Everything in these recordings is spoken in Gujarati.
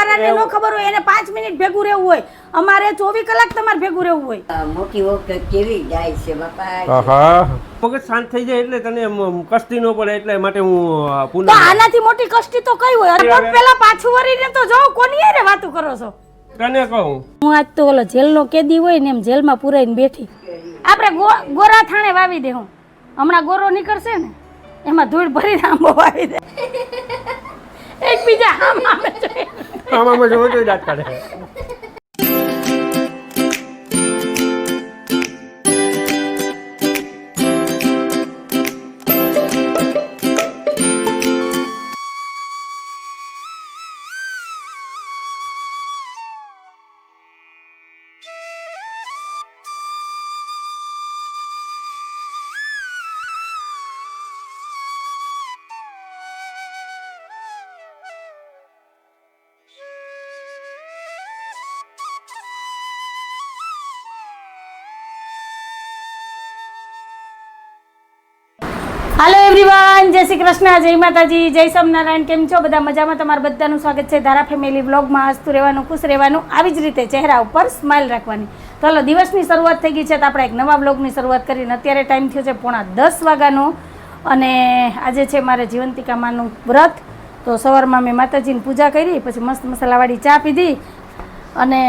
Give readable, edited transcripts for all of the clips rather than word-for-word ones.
વાળાને નો ખબર હોય એને 5 મિનિટ ભેગું રહેવું હોય, અમારે 24 કલાક તમારે ભેગું રહેવું હોય. મોટી વખત કેવી જાય છે બાપા. આહા મગજ શાંત થઈ જાય એટલે તને કષ્ટી ન પડે એટલે માટે હું પુનઃ તો આનાથી મોટી કષ્ટી તો કઈ હોય? અરે પણ પેલા પાછું વરીને તો જો કોની હારે વાતો કરો છો? તને કહું હું આજ તો ઓલો જેલનો કેદી હોય ને એમ જેલમાં પુરાઈને બેઠી. આપણે ગોરા થાણે વાવી દે. હું હમણાં ગોરો નીકળશે ને એમાં ધૂળ ભરીને આંબો વાવી દે. એકબીજા આમાં જોઈ દાંત કાઢે. હાલો એવરીવન, જય શ્રી કૃષ્ણ, જય માતાજી, જય સ્વામિનારાયણ. કેમ છો બધા? મજામાં? તમારું બધાનું સ્વાગત છે ધારા ફેમિલી વ્લોગમાં. હસતું રહેવાનું, ખુશ રહેવાનું, આવી જ રીતે ચહેરા ઉપર સ્માઇલ રાખવાની. તો હાલો, દિવસની શરૂઆત થઈ ગઈ છે તો આપણે એક નવા વ્લોગની શરૂઆત કરીને અત્યારે ટાઈમ થયો છે 9:30 વાગ્યાનો અને આજે છે મારે જીવંતિકા માનું વ્રત. તો સવારમાં મેં માતાજીની પૂજા કરી, પછી મસ્ત મસાલાવાળી ચા પીધી અને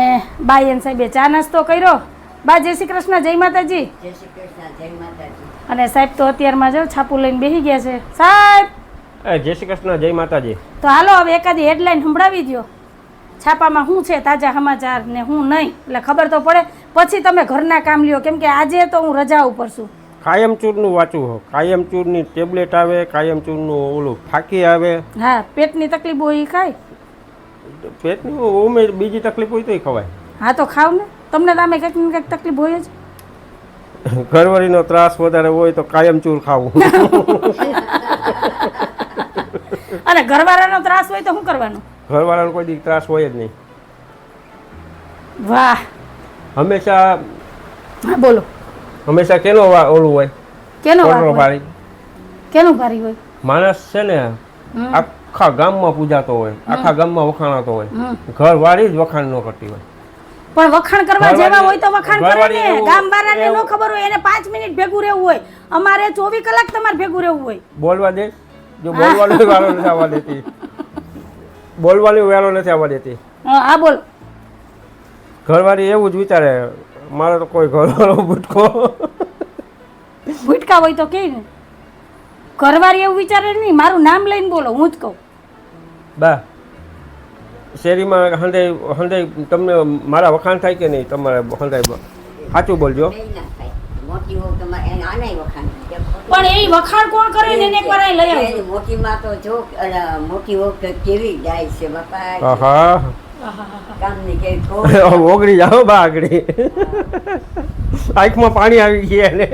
બાઈ અને સાહેબે ચા નાસ્તો કર્યો. બા જય શ્રી કૃષ્ણ, જય માતાજી. જય શ્રી કૃષ્ણ, જય માતાજી. અને સાહેબ તો અત્યારમાં જો છાપું લઈને બેસી ગયા છે. સાહેબ જય શ્રી કૃષ્ણ, જય માતાજી. તો હાલો હવે એકાદી હેડલાઇન સંભળાવી દો. છાપામાં શું છે તાજા સમાચાર ને હું નહીં, એટલે ખબર તો પડે. પછી તમે ઘરના કામ લ્યો, કેમ કે આજે તો હું રજા ઉપર છું. કાયમચૂરનું વાંચવું હો. કાયમચૂરની ટેબ્લેટ આવે, કાયમચૂરનું ઓલું ફાંકી આવે. હા, પેટની તકલીફ હોય એ ખાય. પેટની ઉમેર બીજી તકલીફ હોય તો ખવાય. હા તો ખાવ ને, તમને તો આમે કંઈક ને કંઈક તકલીફ હોય જ. ઘરવાળીનો ત્રાસ વધારે હોય તો કાયમચૂર ખાવું. અને ઘરવાળાનો ત્રાસ હોય તો શું કરવાનું? ઘરવાળાનો કોઈ દી ત્રાસ હોય જ નહીં. વાહ, હંમેશા હા બોલો. હંમેશા કેનો ઓલું હોય? કેનો કોરનો હોય? ભારી. કેનું ભારી હોય? માણસ છે ને આખા ગામમાં પૂજાતો હોય, આખા ગામમાં વખાણાતો હોય, ઘરવાળી જ વખાણ ન કરતી હોય. પણ વખાણ કરવા જેવા હોય તો વખાણ કરે ને. ગામ વાળાને નો ખબર હોય એને 5 મિનિટ ભેગું રહેવું હોય, અમારે 24 કલાક તમારે ભેગું રહેવું હોય. બોલવા દે. જો બોલવાનો વાળો નથી આવવા દેતી, બોલવાનો વાળો નથી આવવા દેતી. હા બોલ. ઘરવાળી એવું જ વિચારે, મારે તો કોઈ ઘરવાળો ભૂટકો ભૂટકા હોય તો કે ને. ઘરવાળી એવું વિચારે નહીં, મારું નામ લઈને બોલો, હું જ કહું. બા શેરીમાં હંધાઈ તમને મારા વખાણ થાય કે નહીં? તમારે હંધાઈ સાચું બોલજો. મોટી વખત એને આનાય વખાણ થાય. પણ એ વખાણ કોણ કરે ને એને એકવાર અહીં લઈ આવજો. મોટી માં તો જો મોટી વખત કેવી જાય છે બાપા. આહા કામની કે ઓગળી જાઓ બા આગળી. આંખમાં પાણી આવી ગયા ને.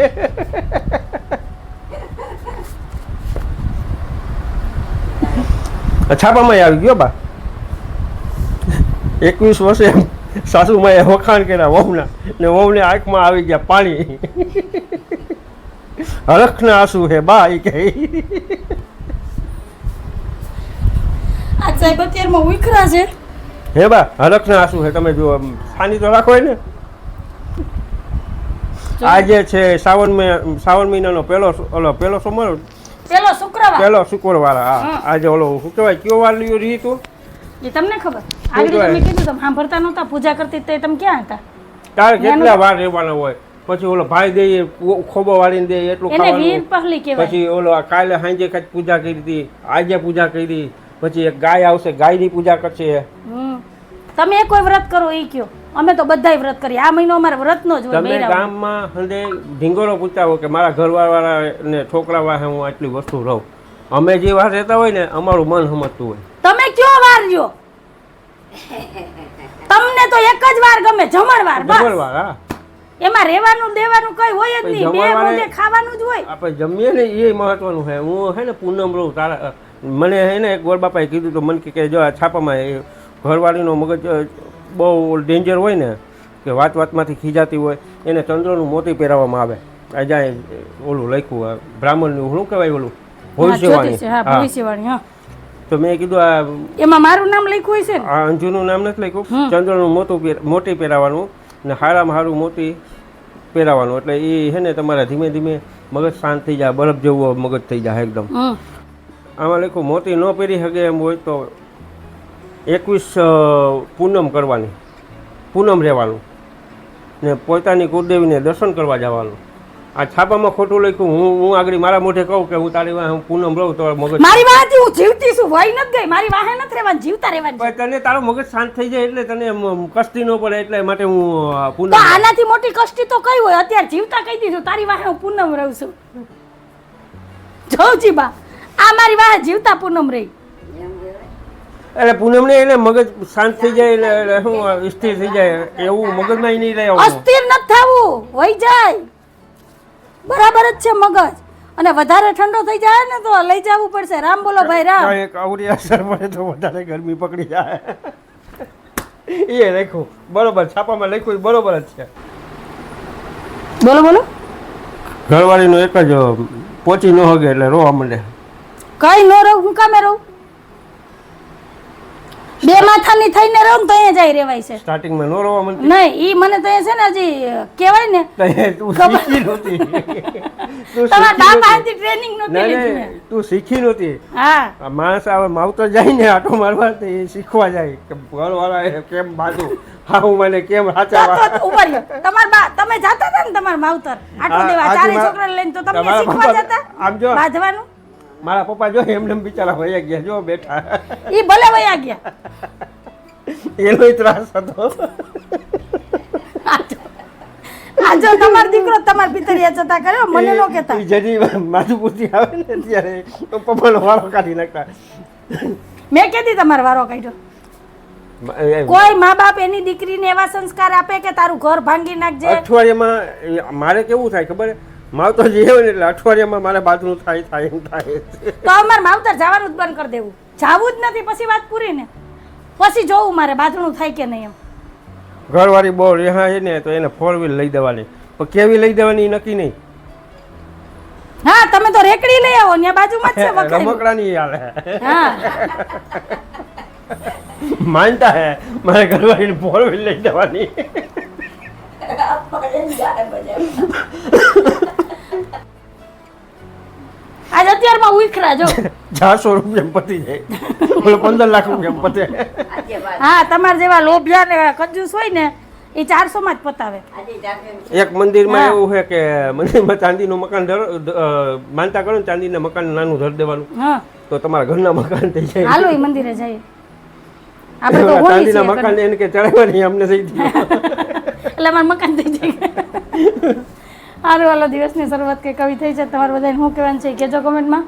છાપામાં આવી ગયો બા. 21 વર્ષે સાસુમાએ વખાણ કર્યા વહુના ને વહુને આંખમાં આવી ગયા પાણી. હરખના આંસુ હે બા એ કહે. આ સાહેબ અત્યારમાં ઉખરા છે. હે બા હરખના આંસુ હે. તમે જો સાની તો રાખો ને. આજે છે શ્રાવણ મહિનાનો પેલો સોમવાર, પેલો શુક્રવાર. હા આજે ઓલો શું કહેવાય, કયો વાર લ્યો રહી તું? એ તમને ખબર? આગળ તમે કીધું તમે સાંભળતા નહોતા, પૂજા કરતી તે તમે ક્યાં હતા? તારે કેટલા વાર રહેવાના હોય? પછી ઓલો ભાઈ દે ખોબો વાળીને દે એટલું ખાવાનું. પછી ઓલો કાલે સાંજે કઈ પૂજા કરી હતી, આજે પૂજા કરી, પછી એક ગાય આવશે, ગાયની પૂજા કરશે. તમે કોઈ વ્રત કરો એ કયો? અમે તો બધાય વ્રત કરીએ. આ મહિનો અમારે વ્રતનો જ હોય. તમે ગામમાં હંદે ઢીંગોરો પૂછાવો કે મારા ઘરવાળા ને છોકરા વાહે હું આટલી વસ્તુ રહું. અમે જે વાર રહેતા હોય ને અમારું મન સમજતું હોય. તમે કયો વાર લ્યો? તમને તો એક જ વાર ગમે, જમણવાર. જમણવાર. હા, એમાં રહેવાનું દેવાનું કઈ હોય જ નહીં, બે મોઢે ખાવાનું જ હોય. આપણે જમીએ ને એ મહત્વનું છે. હું હે ને પૂનમ રહું તારા, મને હે ને એક ગોળ બાપાએ કીધું તો મને કે જો આ છાપામાં ઘરવાળીનો મગજ બહુ ડેન્જર હોય ને, કે વાતમાંથી ખીજાતી હોય, એને ચંદ્રનું મોતી પહેરાવવામાં આવે. આજે ઓલું લખ્યું બ્રાહ્મણનું શું કહેવાય ઓલું ભવિષ્યવાણી. તો મેં કીધું આ એમાં મારું નામ લખ્યું હોય છે ને? આ અંજુનું નામ નથી લખ્યું. ચંદ્રનું મોતી પહેરાવાનું ને હારામાં હારું મોતી પહેરાવાનું. એટલે એ છે ને તમારા ધીમે ધીમે મગજ શાંત થઈ જાય, બરફ જેવું મગજ થઈ જાય એકદમ. આમાં લખ્યું મોતી ન પહેરી શકે એમ હોય તો 21 પૂનમ કરવાની, પૂનમ રહેવાનું ને પોતાની કુળદેવીને દર્શન કરવા જવાનું. આ છાપામાં ખોટું લખ્યું. હું આગળ મારા મોઢે કહું કે હું તારી વાહે હું પૂનમ રહું તો મગજ મારી વાહથી હું જીવતી છું, વહી નથી ગઈ. મારી વાહે નથી રહેવાનું, જીવતા રહેવાનું. પણ તને તારો મગજ શાંત થઈ જાય એટલે તને કષ્ટી ન પડે એટલે માટે હું પૂનમ. તો આનાથી મોટી કષ્ટી તો કઈ હોય? અત્યારે જીવતા કહી દીધું તારી વાહે હું પૂનમ રહું છું. જોજી બા, આ મારી વાહે જીવતા પૂનમ રહી. એટલે પૂનમ ને એટલે મગજ શાંત થઈ જાય એટલે શું સ્થિર થઈ જાય એવું મગજમાં નહીં રહે. અસ્થિર નથી થવું, વહી જાય. બરાબર જ છે મગજ. અને વધારે ઠંડો થઈ જાય ને તો લઈ જવું પડશે. રામ બોલો ભાઈ રામ. એક અવરી અસર પડે તો વધારે ગરમી પકડી જાય. એ લખ્યું બરોબર, છાપામાં લખ્યું બરોબર જ છે. બોલો બોલો. ઘરવાળીનું એક જ પહોંચી ન હગે એટલે રોવા માંડે. કઈ ન રહું, હું કામે રહું? બે માથાની થઈને રહું ને તો અહીંયા જાય રેવાય છે. સ્ટાર્ટિંગમાં નો રોવા માંડતી નહીં, ઈ મને તો છે ને હજી કહેવાય ને તું શીખી નહોતી. તમારા બાપા હાથથી ટ્રેનિંગ નહોતી લીધી મેં. તું શીખી નહોતી. હા, માણસ આવે માવતર જાય ને આટો મારવા તો એ શીખવા જાય કે ઘરવાળા કેમ બાજુ હા મને કેમ સાચા. તો ઉપર રહ્યો. તમે જાતા હતા ને તમારા માવતર આટો દેવા ચારે છોકરા લઈને, તો તમને શીખવા જતા આમ જો બાંધવાનું. મારા પપ્પા જો એમને બિચારા વયા ગયા જો બેઠા. ઈ ભલે વયા ગયા. એનો ત્રાસ હતો. આ જો તમારો દીકરો તમારા પિતરિયા જતા કર્યો, મને નો કહેતા. જડી માધુપુરથી આવે ને ત્યારે પપ્પાનો વારો કાઢી નાખતા. મેં કીધી તમારો વારો કાઢ્યો. કોઈ મા બાપ એની દીકરીને એવા સંસ્કાર આપે કે તારું ઘર ભાંગી નાખજે. અઠવાડિયામાં મારે કેવું થાય ખબર? માવતર જે હોય ને એટલે અઠવાડિયામાં મારે બાજુનું થાય એમ થાય. તો અમારે માવતર જવાનું જ બંધ કરી દેવું. જાવું જ નથી, પછી વાત પૂરી ને. પછી જોવું મારે બાજુનું થાય કે નહીં એમ. ઘરવાળી બહુ રેહા છે ને તો એને 4 વ્હીલ લઈ દેવાની, પણ કેવી લઈ દેવાની નક્કી નહીં. હા, તમે તો રેકડી લઈ આવો ને બાજુમાં જ છે વખાઈ. રમકડાની હાલે. હા, માનતા હે મારે ઘરવાળીને 4 વ્હીલ લઈ દેવાની. આજ અત્યારમાં ઉખરા જો 400 રૂપિયા પતી જાય, 15 લાખ રૂપિયા પતે. હા, તમારા જેવા લોભિયા ને કંજૂસ હોય ને એ 400 માં જ પતાવે. એક મંદિરમાં એવું છે કે મંદિરમાં ચાંદીનું મકાન માનતા કરો ને ચાંદીના મકાન નાનું ધર દેવાનું, હા, તો તમારા ઘરના મકાન થઈ જાય. હાલો એ મંદિરે જઈએ. આપણે તો હોની ચાંદીના છીએ મકાન એને કે ચડાવવાની અમને થઈ ગયું. એટલે અમારું મકાન થઈ જાય. સારું, હાલો દિવસની શરૂઆત કે કવિ થઈ છે. તમારે બધાને શું કહેવાનું છે કહેજો કમેન્ટમાં.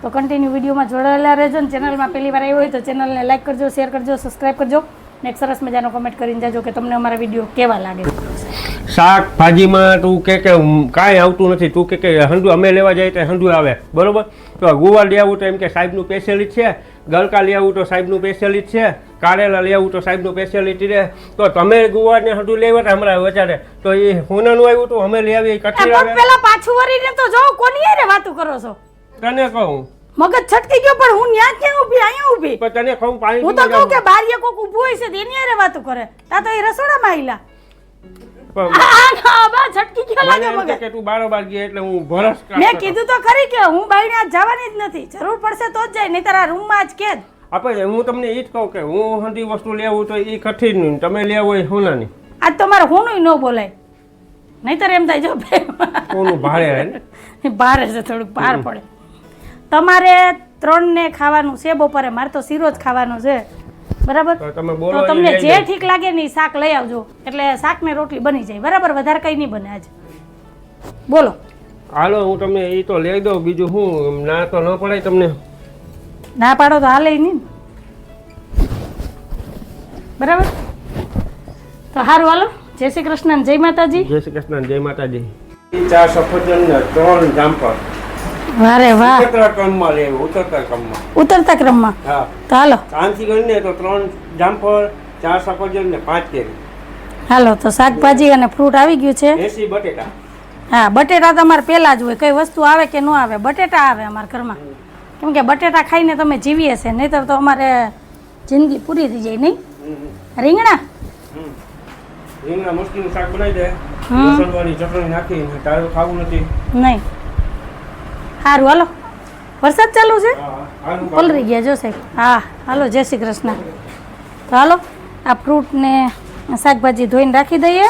તો કન્ટિન્યુ વિડીયોમાં જોડાયેલા રહેજો ને ચેનલમાં પહેલી વાર આવ્યો હોય તો ચેનલને લાઈક કરજો, શેર કરજો, સબસ્ક્રાઈબ કરજો ને એક સરસ મજાનો કમેન્ટ કરીને જાજો કે તમને અમારા વિડીયો કેવા લાગે. શાકભાજીમાં તું કે કાંઈ આવતું નથી. તું કે હંડુ અમે લેવા જઈએ તો હંડુ આવે બરોબર. તો ગુવાર લઈ આવું તો એમ કે સાહેબનું સ્પેશિયાલિટી છે, ગલકા લઈ આવું તો સાહેબનું સ્પેશિયાલિટી છે, કારેલા લઈ આવું તો સાહેબનું સ્પેશિયાલિટી છે. તો તમે ગુવારને હંડુ લેવા તો હમણાં વચારે તો એ હોનાનું આવ્યું તો અમે લઈ આવીએ કઠી આવે. પેલા પાછું વરીને તો જો કોની હારે વાતો કરો છો? તને કહું મગજ છટકી ગયો, પણ હું ન્યા ક્યાં ઊભી, અહીંયા ઊભી. પણ તને કહું પાણી હું તો કહું કે બારીએ કોક ઊભું હોય છે તેની હારે વાતો કરે. તા તો એ રસોડામાં આઈલા. છટકી ગયો લાગે મગજ. કે તું બારોબાર ગઈ એટલે હું ભરસ. મેં કીધું તો ખરી કે હું બાઈને આજ જવાની જ નથી. જરૂર પડશે તો જ જાય, નહીતર આ રૂમમાં જ કેદ. આપણે હું તમને એ જ કહું કે હું હંધી વસ્તુ લેવું તો એ કઠી નહીં, તમે લેવું હોય સોનાની. આજ તો મારે હોનું ન બોલાય, નહીતર એમ થાય જો કોનું ભાડે ભારે છે, થોડુંક ભાર પડે. તમારે 3 ને ખાવાનું છે બપોરે, મારે તો શીરો જ ખાવાનો છે બરાબર. તમે તો બોલો તમને જે ઠીક લાગે ને શાક લઈ આવજો, એટલે શાક ને રોટલી બની જાય બરાબર. વધારે કઈ નહીં બને આજે. બોલો હાલો હું તમને એ તો લઈ દઉં, બીજું હું ના તો ન પડાય તમને. ના પાડો તો હાલે નહીં બરાબર. તો સારું હાલો, જય શ્રી કૃષ્ણ, જય માતાજી. જય શ્રી કૃષ્ણ, જય માતાજી. 4 સફરજન ને 3 જામફળ. વારે વાહ. ઉતરતા ક્રમમાં લેવું, ઉતરતા ક્રમમાં. ઉતરતા ક્રમમાં. હા, તો હાલો આનથી ગણીને તો 3 જામફળ, 4 સફરજન ને 5 કેરી. હાલો, તો શાકભાજી અને ફ્રૂટ આવી ગયું છે. 80 બટેટા. હા, બટેટા તમારે પહેલા જ હોય. કઈ વસ્તુ આવે કે ન આવે, બટેટા આવે અમારા ઘરમાં. કેમ કે બટેટા ખાઈને તમે જીવીએ છે, નહીંતર તો અમારે જિંદગી પૂરી થઈ જાય નહીં. રીંગણા રીંગણા મસ્તીનું શાક બનાવી દે, લસણવાળી ચટણી નાખી, તારે ખાવું નથી. નહીં સારું હાલો. વરસાદ ચાલુ છે, પલરી ગયા જો સાહેબ. હા હાલો, જય શ્રી કૃષ્ણ. તો હાલો આ ફ્રૂટ ને શાકભાજી ધોઈને રાખી દઈએ.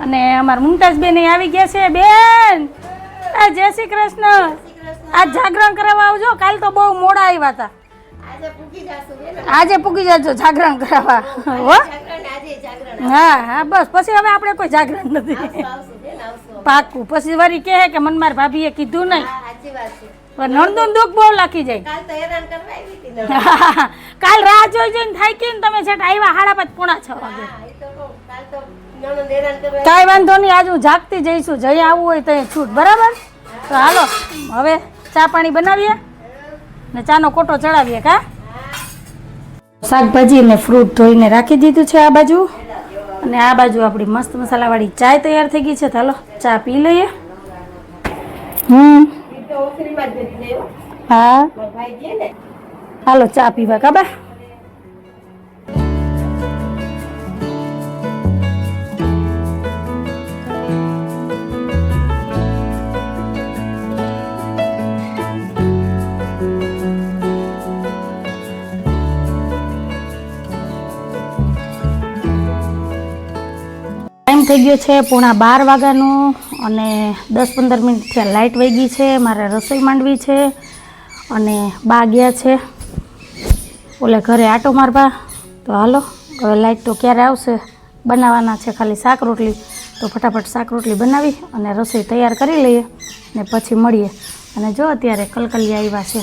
અને અમારા મુમતાઝ બેન આવી ગયા છે. બેન આ જય શ્રી કૃષ્ણ. આ જાગરણ કરાવવા આવજો. કાલ તો બહુ મોડા આવ્યા હતા. આજે પૂકી જાજો જાગરણ કરાવવા. હો હા હા બસ પછી હવે આપણે કોઈ જાગરણ નથી. પાકું. પછી વળી કહે કે મન માર ભાભીએ કીધું નહીં. નણંદોનું દુઃખ બહુ લાગી જાય. કાલ રાહ જોઈ જઈને થાય કે તમે છેટ આવ્યા 5:30 વાગે. કાંઈ વાંધો નહીં, આજ હું જાગતી જઈશું. જઈ આવવું હોય તો છૂટ. બરાબર. તો હાલો હવે ચા પાણી બનાવીએ ને ચાનો કોટો ચડાવીએ. કા શાકભાજી ને ફ્રૂટ ધોઈને રાખી દીધું છે આ બાજુ. અને આ બાજુ આપણી મસ્ત મસાલાવાળી ચાય તૈયાર થઈ ગઈ છે. તો હાલો ચા પી લઈએ. હા હાલો ચા પીવા. કાબા ટાઈમ થઈ ગયો છે 11:15 વાગ્યાનો. અને 10-15 મિનિટ થયા લાઇટ વહી ગઈ છે. મારે રસોઈ માંડવી છે. અને બા ગયા છે ઓલે ઘરે આટો મારવા. તો હાલો હવે લાઇટ તો ક્યારે આવશે. બનાવવાના છે ખાલી શાક રોટલી. તો ફટાફટ શાક રોટલી બનાવી અને રસોઈ તૈયાર કરી લઈએ ને પછી મળીએ. અને જો અત્યારે કલકલિયા આવ્યા છે.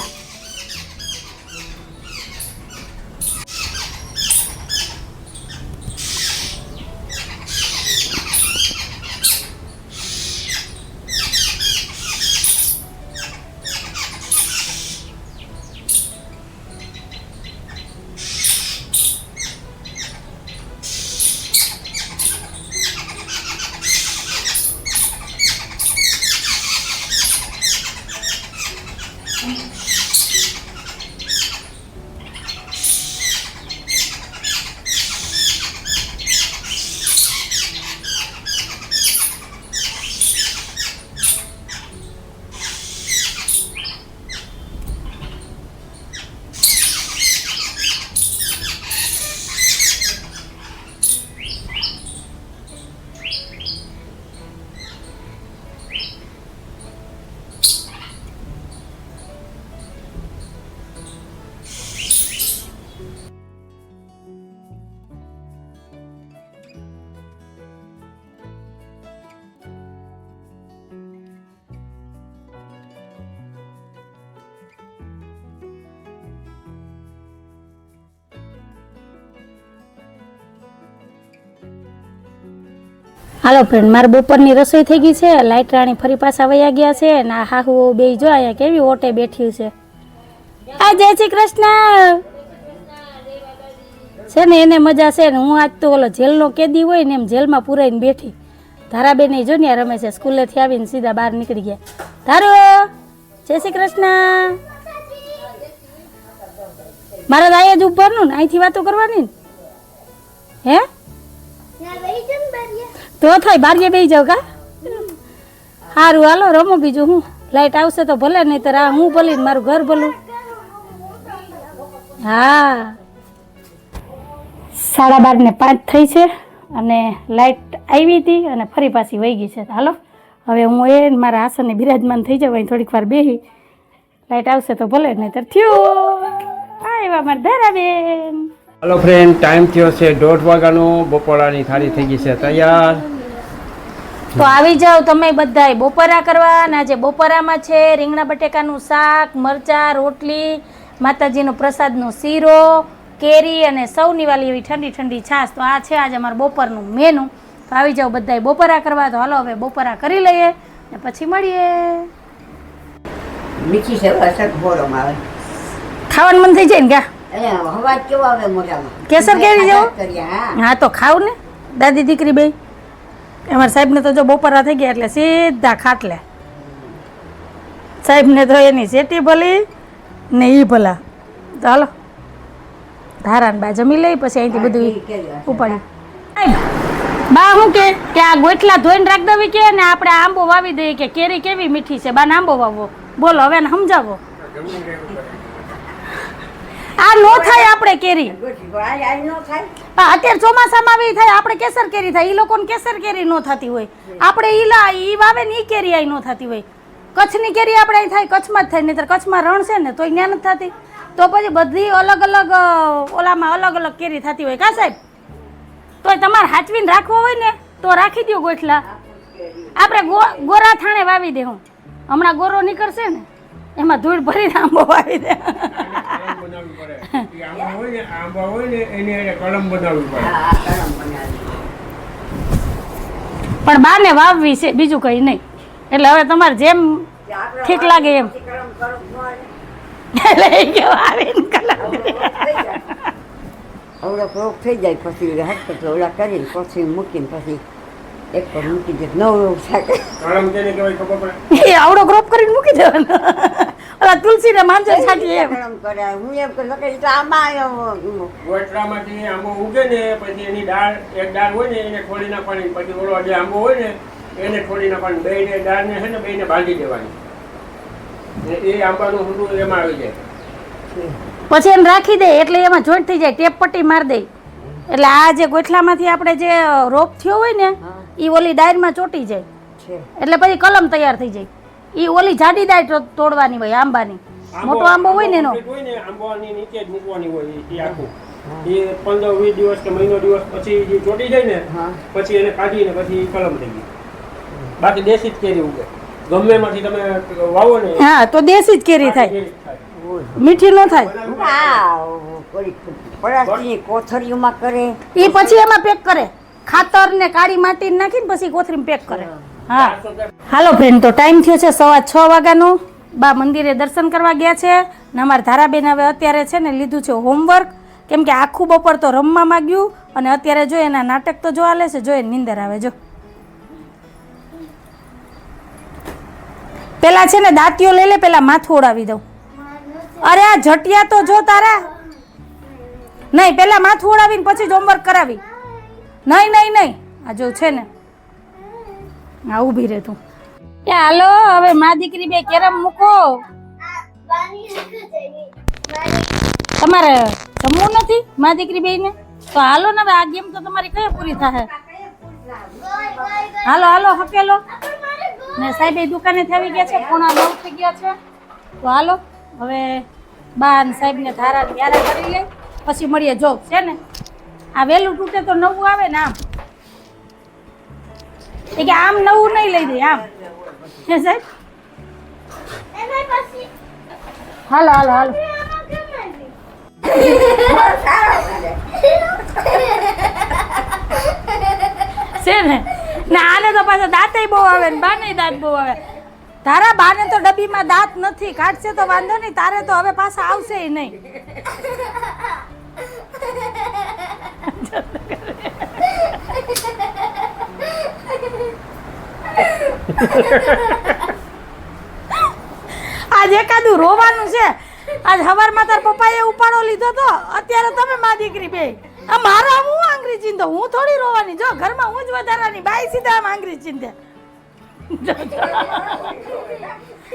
હાલો ફ્રેન્ડ, મારે બપોરની રસોઈ થઈ ગઈ છે. લાઇટ રાણી ફરી પાછા વયા ગયા છે. અને આ હાહુ બે જો અહીંયા કેવી ઓટે બેઠી છે. આ જય શ્રી કૃષ્ણ છે ને, એને મજા છે ને. હું આજ તો ઓલો જેલનો કેદી હોય ને એમ જેલમાં પૂરાઈને બેઠી. ધારાબેન જો ને રમે છે. સ્કૂલેથી આવીને સીધા બહાર નીકળી ગયા. ધારો જય શ્રી કૃષ્ણ. મારે તો અહીંયા જ ઉભરનું ને અહીંથી વાતો કરવાની ને. હે તો થાય બારીએ બેસી જાવ. કા સારું હાલો રમો. બીજું હું લાઈટ આવશે તો ભલે, નહીં તો હું ભલે મારું ઘર ભલું. હા 12:05 થઈ છે અને લાઈટ આવી હતી અને ફરી પાછી વહી ગઈ છે. હાલો હવે હું એ મારા આસને બિરાજમાન થઈ જાવ. અહીં થોડીક વાર બેસી. લાઈટ આવશે તો ભલે, નહીં તો થયું. હા એવા મારા ધારાબેન. હાલો ફ્રેન્ડ, ટાઈમ થયો છે 1:30 વાગ્યાનો. બપોરાની થાળી થઈ ગઈ છે તૈયાર. તો આવી જાઓ તમે બધાય બપોરા કરવા. અને આજે બપોરામાં છે રીંગણા બટેકાનું શાક, મરચાં, રોટલી, માતાજીનો પ્રસાદનો શીરો, કેરી અને સૌની વાલી એવી ઠંડી ઠંડી છાશ. તો આ છે આજે અમારું બપોરનું મેનુ. તો આવી જાઓ બધાય બપોરા કરવા. તો હાલો હવે બપોરા કરી લઈએ ને પછી મળીએ. મીઠી છે અસર બોરોમાં આવે. ખાવાનું મન થઈ જાય ને. એટલે અવાજ કેવો આવે મોઢામાં. કેસર કેરી જેવો. હા હા તો ખાવ ને દાદી દીકરી બે. અમારા સાહેબને તો જો બપોરા થઈ ગયા એટલે સીધા ખાટલે. સાહેબને તો એની સેટી ભલી ને એ ભલા ચાલો ધારા બા જમી લઈ પછી અહીંથી બધું ઉપાડી બા શું કે આ ગોટલા ધોઈને રાખ દેવી કે ને આપણે આંબો વાવી દઈએ કે કેરી કેવી મીઠી છે બાને આંબો વાવવો બોલો હવે એને સમજાવો આ નો થાય આપણે કેરી અત્યારે ચોમાસામાં આવી થાય આપણે કેસર કેરી થાય એ લોકોને કેસર કેરી નો થતી હોય આપણે ઈ વાવે ને ઈ કેરી અહીં નો થતી હોય કચ્છની કેરી આપણે અહીં થાય કચ્છમાં જ થાય નહીતર કચ્છમાં રણ છે ને તો અહીંયા નથી થતી તો પછી બધી અલગ અલગ ઓલામાં અલગ અલગ કેરી થતી હોય કા સાહેબ તો તમારે હાચવીને રાખવો હોય ને તો રાખી દો ગોઠલા આપણે ગોરા થાણે વાવી દે હું હમણાં ગોરો નીકળશે ને એમાં ધૂળ ભરીને આંબો વાવી દે પણ બાને વાવવી છે બીજું કઈ નહીં એટલે હવે તમારે જેમ ઠીક લાગે એમ અવળો ક્રોપ થઈ જાય પછી હટપટ ઓલા કરીને પછી મૂકીને પછી એક પર મૂકી દે નવું થાય એ આવડો ક્રોપ કરીને મૂકી દેવાનો ઓલા તુલસી ને માંજર છાંટી એમ કરે હું એમ કહું કે તો આમાં ગોટલામાંથી આંબો ઉગે ને પછી એની ડાળ એક ડાળ હોય ને એને ખોલી નાખવાની પછી ઓલો જે આંબો હોય ને એને ખોલી નાખવાની બેને ડાળને છે ને બેને બાંધી દેવાની એ આંબાનું ઊંડું એમાં આવી જાય પછી એને રાખી દે એટલે એમાં જોઈન્ટ થઈ જાય ટેપ પટ્ટી મારી દે એટલે આ જે ગોઠલામાંથી આપણે જે રોપ થયો હોય ને એ ઓલી ડાયરમાં ચોટી જાય એટલે પછી કલમ તૈયાર થઈ જાય એ ઓલી જાડી ડાય તોડવાની હોય આંબાની મોટો આંબો હોય ને એનો આંબાની નીચે જ મૂકવાની હોય એ આખું એ 15-20 દિવસ કે મહિનો દિવસ પછી જે ચોટી જાય ને પછી એને કાઢીને પછી કલમ થઈ ગઈ બાકી દેશી જ કેરી ઉગે ગમે એમાંથી તમે વાવો ને હા તો દેશી જ કેરી થાય મીઠી નો થાય કોથળીઓમાં કરે એ પછી એમાં પેક કરે ખાતર ને કાળી માટી નાખીને પછી કોથળીમાં પેક કરે હા હાલો ફ્રેન્ડ તો ટાઈમ થયો છે 6:15 વાગ્યાનો બા મંદિરે દર્શન કરવા ગયા છે ને અમારા ધારાબેન હવે અત્યારે છે ને લીધું છે હોમવર્ક કેમ કે આખું બપોર તો રમવા માંગ્યું અને અત્યારે જો એના નાટક તો જોવા લે છે જો એને નીંદર આવે જો પેલા છે ને દાંતીઓ લઈ લે પેલા માથું ઓડાવી દઉં અરે આ જટિયા તો જો તારા નહીં પેલા માથું ઓડાવીને પછી જ હોમવર્ક કરાવી નહીં નહીં નહીં આ જો છે ને આ ઊભી રહે તું કે હાલો હવે મા દીકરી બે કેરમ મૂકો તમારે જમવું નથી મા દીકરી બે ને તો હાલો ને હવે આ ગેમ તો તમારી કઈ પૂરી થાય હાલો હાલો હકેલો ને સાહેબ એ દુકાનેથી આવી ગયા છે 8:45 થઈ ગયા છે તો હાલો હવે બા ને સાહેબ ને ધારા યારા કરી લે પછી મળીએ જોબ છે ને આ વહેલું તૂટે તો નવું આવે ને આમ એ કે આમ નવું નહીં લઈ દે આમ હે સાહેબ હાલો હાલો હાલો છે ને આને તો પાછા દાંતય બહુ આવે ને બાને દાંત બહુ આવે તારા બાને તો ડબ્બીમાં દાંત નથી કાઢશે તો વાંધો નહીં તારે તો હવે પાછા આવશે નહીં આજ એકાદું રોવાનું છે આજ સવારમાં તાર પપ્પાએ ઉપાડો લીધો તો અત્યારે તમે મા દીકરી બે મારા હું આંગળી ચીંધો હું થોડી રોવાની જો ઘરમાં હું જ વધારાની બાઈ સીધા આમ આંગળી ચીંધે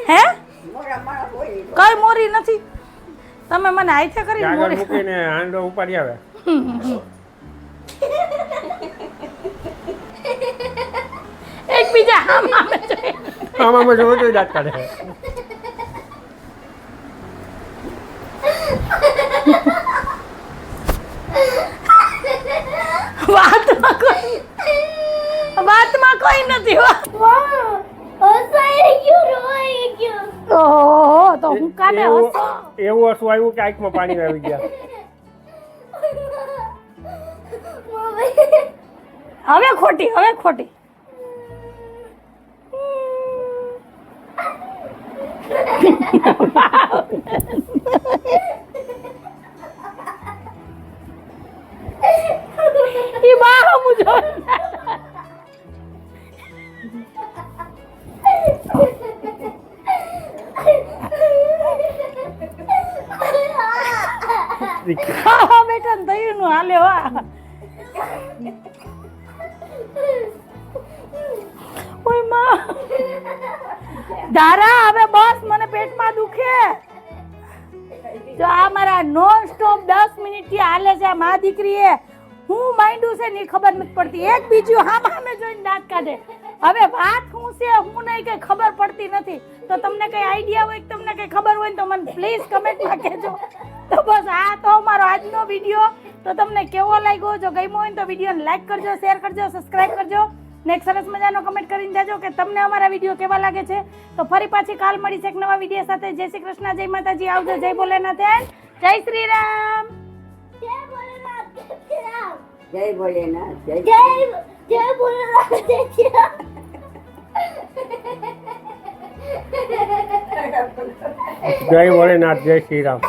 હે કઈ મોરી નથી તમે મને આઈથે કરી મોરી મૂકીને આંડો ઉપાડી આવે એકબીજા આમાં જો દાંત કાઢે વાતમાં કોઈ નથી ઓહો તો હું કાને હસો એવું હસવું આવ્યું કે આંખમાં પાણી આવી ગયા હવે ખોટી ઈ બા મુજો હાલે હો ઓય માં ધારા હવે બસ મને પેટમાં દુખે જો આ મારા નોન સ્ટોપ 10 મિનિટ થી હાલે છે આ મા દીકરીએ હું માંડ્યું છે ની ખબર નથી પડતી એક બીજું હામે જોઈને દાંત કાઢે હવે વાત હું છે હું નહીં કઈ ખબર પડતી નથી તો તમને કઈ આઈડિયા હોય કે તમને કઈ ખબર હોય ને તો મને પ્લીઝ કમેન્ટમાં કહેજો તો બસ આ તો મારો આજનો વિડીયો તો તમને કેવો લાગ્યો જો ગમ્યો હોય ને તો વિડીયોને લાઈક કરજો શેર કરજો સબસ્ક્રાઇબ કરજો ને એક સરસ મજાનો કમેન્ટ કરીને જાજો કે તમને અમારા વિડીયો કેવા લાગે છે તો ફરી પાછી કાલ મળીશ એક નવા વિડીયો સાથે જય શ્રી કૃષ્ણ જય માતાજી આવજો જય ભોલેનાથ જય શ્રી રામ જય ભોલેનાથ જય જય ભોલેનાથ જય શ્રી રામ જય ભોલેનાથ જય શ્રી રામ